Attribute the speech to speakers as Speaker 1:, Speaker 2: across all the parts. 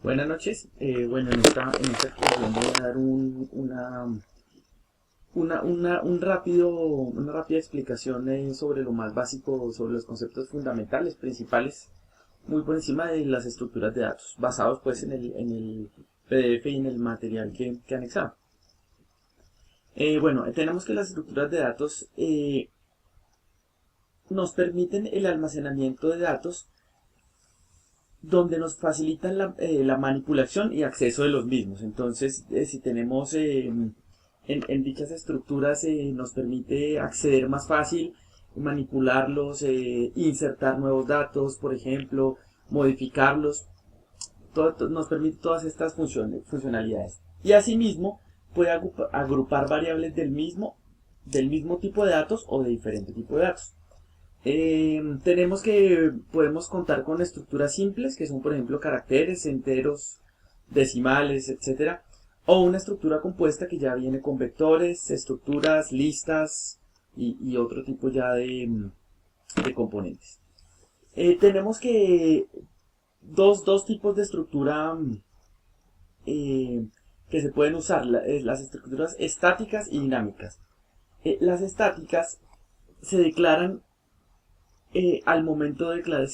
Speaker 1: Buenas noches. Bueno, en esta exposición voy a dar una rápida explicación sobre lo más básico, sobre los conceptos fundamentales, principales, muy por encima de las estructuras de datos, basados pues en el PDF y en el material que anexamos. Bueno, tenemos que las estructuras de datos nos permiten el almacenamiento de datos donde nos facilitan la manipulación y acceso de los mismos. Entonces, si tenemos en dichas estructuras, nos permite acceder más fácil, manipularlos, insertar nuevos datos, por ejemplo, modificarlos. Nos permite todas estas funcionalidades. Y asimismo, puede agrupar variables del mismo tipo de datos o de diferente tipo de datos. Tenemos que podemos contar con estructuras simples, que son por ejemplo caracteres, enteros, decimales, etcétera, o una estructura compuesta que ya viene con vectores, estructuras, listas y otro tipo ya de componentes. Tenemos que dos tipos de estructura que se pueden usar, las estructuras estáticas y dinámicas. Las estáticas se declaran al momento de declarar,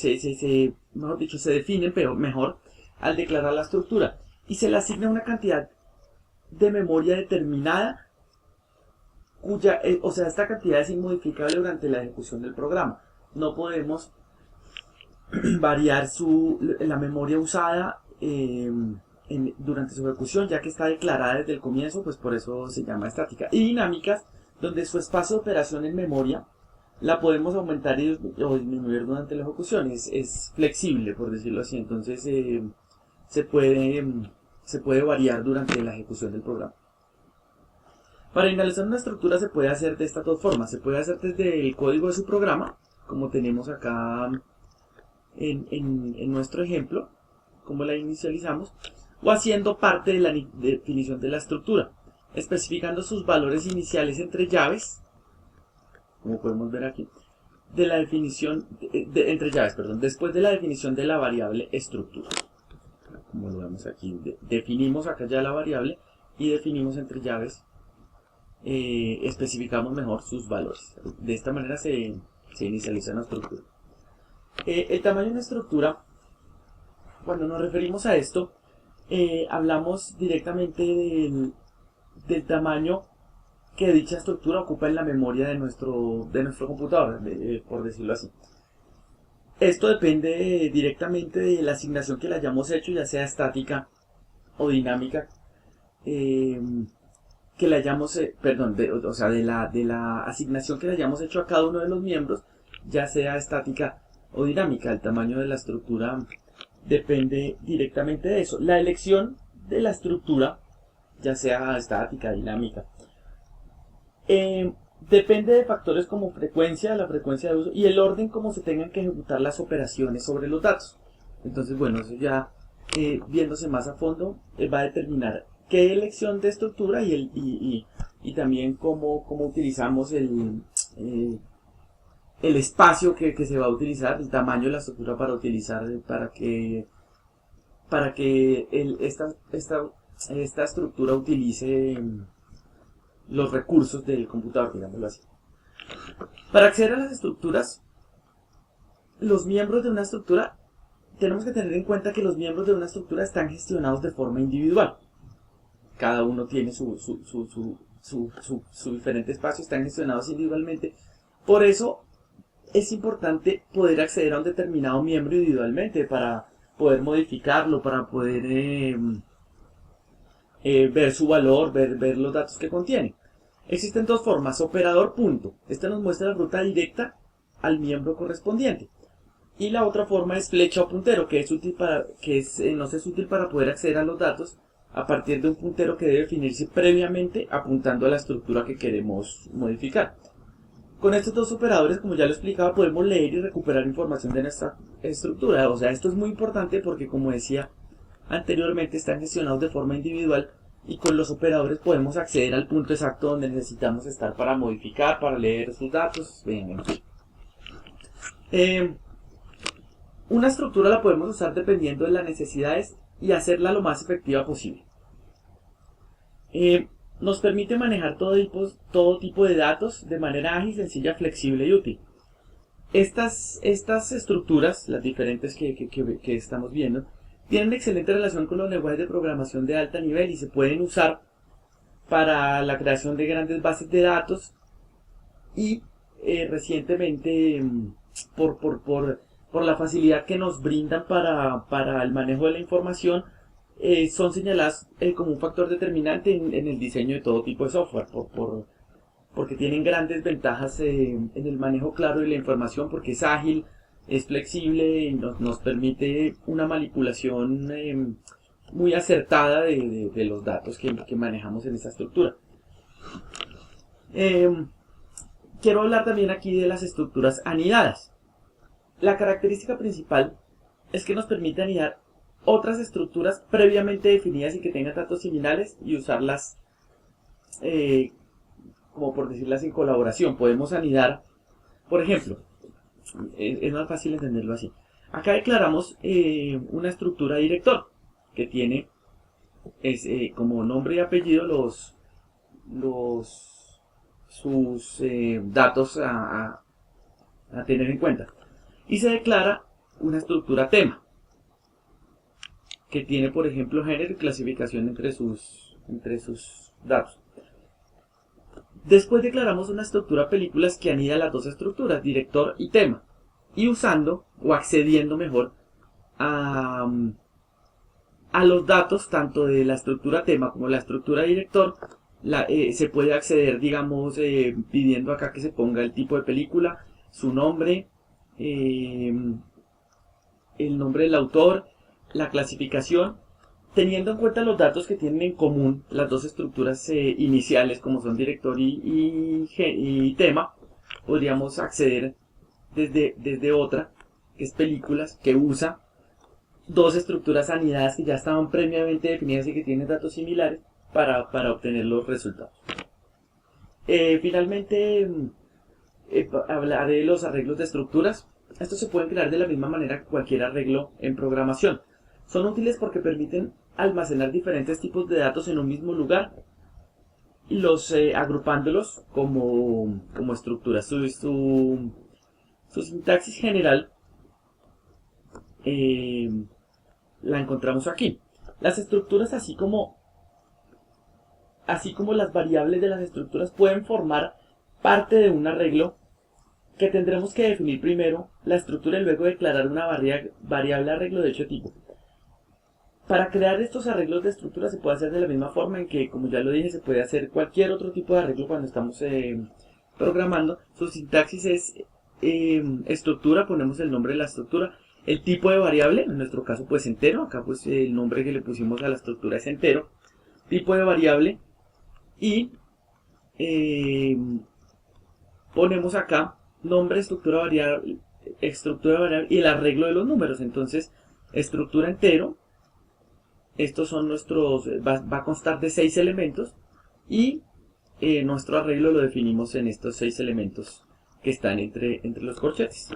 Speaker 1: mejor dicho, se definen, pero mejor, al declarar la estructura. Y se le asigna una cantidad de memoria determinada, o sea, esta cantidad es inmodificable durante la ejecución del programa. No podemos variar la memoria usada durante su ejecución, ya que está declarada desde el comienzo, pues por eso se llama estática. Y dinámicas, donde su espacio de operación en memoria la podemos aumentar o disminuir durante la ejecución. Es flexible, por decirlo así. Entonces se puede, se puede variar durante la ejecución del programa. Para inicializar una estructura se puede hacer de estas dos formas. Se puede hacer desde el código de su programa, como tenemos acá en nuestro ejemplo, como la inicializamos, o haciendo parte de la definición de la estructura, especificando sus valores iniciales entre llaves, como podemos ver aquí, de la definición entre llaves, perdón, después de la definición de la variable estructura. Como lo vemos aquí, definimos acá ya la variable y definimos entre llaves, especificamos mejor sus valores. De esta manera se inicializa una estructura. El tamaño de una estructura, cuando nos referimos a esto, hablamos directamente del tamaño que dicha estructura ocupa en la memoria de nuestro computador, por decirlo así. Esto depende directamente de la asignación que le hayamos hecho, ya sea estática o dinámica, que le hayamos, perdón, o sea, de la asignación que le hayamos hecho a cada uno de los miembros, ya sea estática o dinámica. El tamaño de la estructura depende directamente de eso. La elección de la estructura, ya sea estática, dinámica, depende de factores como la frecuencia de uso y el orden como se tengan que ejecutar las operaciones sobre los datos. Entonces, bueno, eso ya viéndose más a fondo va a determinar qué elección de estructura y también cómo utilizamos el espacio que se va a utilizar, el tamaño de la estructura para utilizar, para que esta estructura utilice los recursos del computador, digámoslo así. Para acceder a las estructuras, los miembros de una estructura, tenemos que tener en cuenta que los miembros de una estructura están gestionados de forma individual. Cada uno tiene su diferente espacio, están gestionados individualmente. Por eso es importante poder acceder a un determinado miembro individualmente para poder modificarlo, para poder ver su valor, ver los datos que contiene. Existen dos formas: operador punto. Esta nos muestra la ruta directa al miembro correspondiente. Y la otra forma es flecha o puntero, que nos es útil para poder acceder a los datos a partir de un puntero que debe definirse previamente apuntando a la estructura que queremos modificar. Con estos dos operadores, como ya lo explicaba, podemos leer y recuperar información de nuestra estructura. O sea, esto es muy importante porque, como decía anteriormente, están gestionados de forma individual y con los operadores podemos acceder al punto exacto donde necesitamos estar para modificar, para leer sus datos. Una estructura la podemos usar dependiendo de las necesidades y hacerla lo más efectiva posible. Nos permite manejar todo tipo de datos de manera ágil, sencilla, flexible y útil. Estas estructuras, las diferentes que estamos viendo, tienen excelente relación con los lenguajes de programación de alto nivel y se pueden usar para la creación de grandes bases de datos y recientemente por la facilidad que nos brindan para el manejo de la información, son señaladas como un factor determinante en el diseño de todo tipo de software, porque tienen grandes ventajas en el manejo claro de la información, porque es ágil, es flexible y nos permite una manipulación muy acertada de los datos que manejamos en esa estructura. Quiero hablar también aquí de las estructuras anidadas. La característica principal es que nos permite anidar otras estructuras previamente definidas y que tengan datos similares y usarlas como por decirlas en colaboración. Podemos anidar, por ejemplo, es más fácil entenderlo así. Acá declaramos una estructura director que tiene como nombre y apellido sus datos a tener en cuenta. Y se declara una estructura tema que tiene, por ejemplo, género y clasificación entre sus datos. Después declaramos una estructura películas que anida las dos estructuras, director y tema, y usando o accediendo mejor a los datos tanto de la estructura tema como la estructura director. Se puede acceder, digamos, pidiendo acá que se ponga el tipo de película, su nombre, el nombre del autor, la clasificación, teniendo en cuenta los datos que tienen en común las dos estructuras iniciales, como son director y tema. Podríamos acceder desde otra, que es películas, que usa dos estructuras anidadas que ya estaban previamente definidas y que tienen datos similares para obtener los resultados. Finalmente, hablaré de los arreglos de estructuras. Estos se pueden crear de la misma manera que cualquier arreglo en programación. Son útiles porque permiten almacenar diferentes tipos de datos en un mismo lugar, agrupándolos como estructuras. Su sintaxis general la encontramos aquí. Las estructuras, así como las variables de las estructuras, pueden formar parte de un arreglo que tendremos que definir primero la estructura y luego declarar una variable arreglo de hecho tipo. Para crear estos arreglos de estructura se puede hacer de la misma forma en que, como ya lo dije, se puede hacer cualquier otro tipo de arreglo cuando estamos programando. Su sintaxis es estructura, ponemos el nombre de la estructura, el tipo de variable, en nuestro caso pues entero, acá pues el nombre que le pusimos a la estructura es entero, tipo de variable, y ponemos acá nombre, estructura variable y el arreglo de los números. Entonces, estructura entero, estos son va a constar de 6 elementos y nuestro arreglo lo definimos en estos 6 elementos que están entre los corchetes.